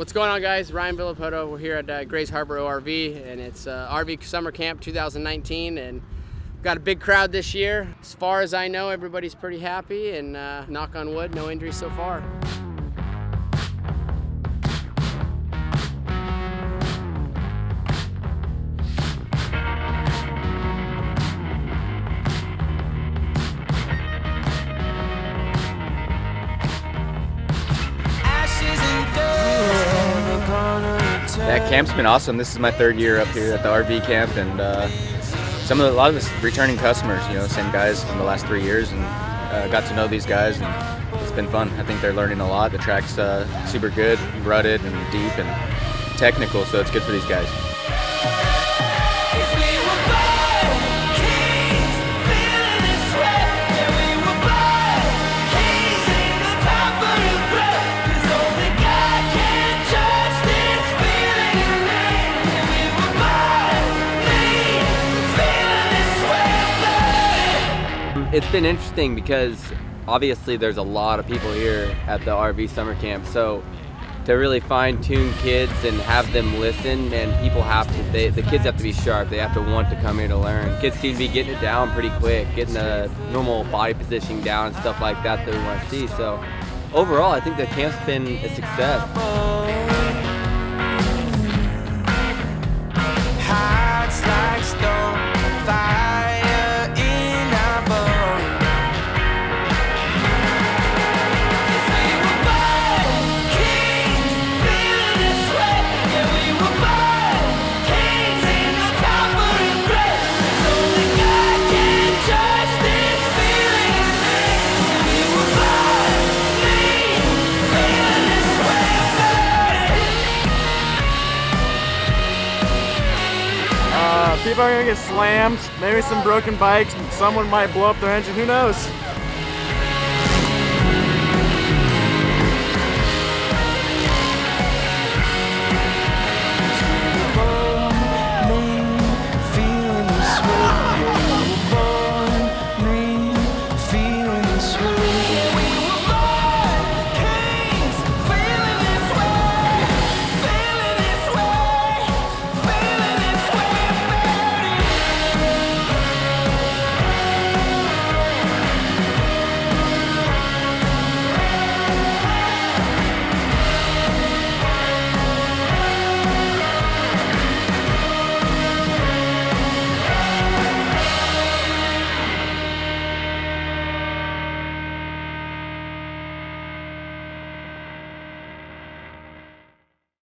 What's going on, guys? Ryan Villopoto. We're here at Grays Harbor ORV, and it's RV Summer Camp 2019, and we've got a big crowd this year. As far as I know, everybody's pretty happy, and knock on wood, no injuries so far. That camp's been awesome. This is my third year up here at the RV camp, and a lot of us returning customers, same guys from the last 3 years, and got to know these guys, and it's been fun. I think they're learning a lot. The track's super good, rutted and deep and technical, so it's good for these guys. It's been interesting because obviously there's a lot of people here at the RV summer camp, so to really fine-tune kids and have them listen, and people have to, the kids have to be sharp. They have to want to come here to learn. Kids seem to be getting it down pretty quick, getting the normal body positioning down and stuff like that we want to see. So overall, I think the camp's been a success. Hearts like stone, fire in our bones. People are gonna get slammed, maybe some broken bikes, someone might blow up their engine, who knows?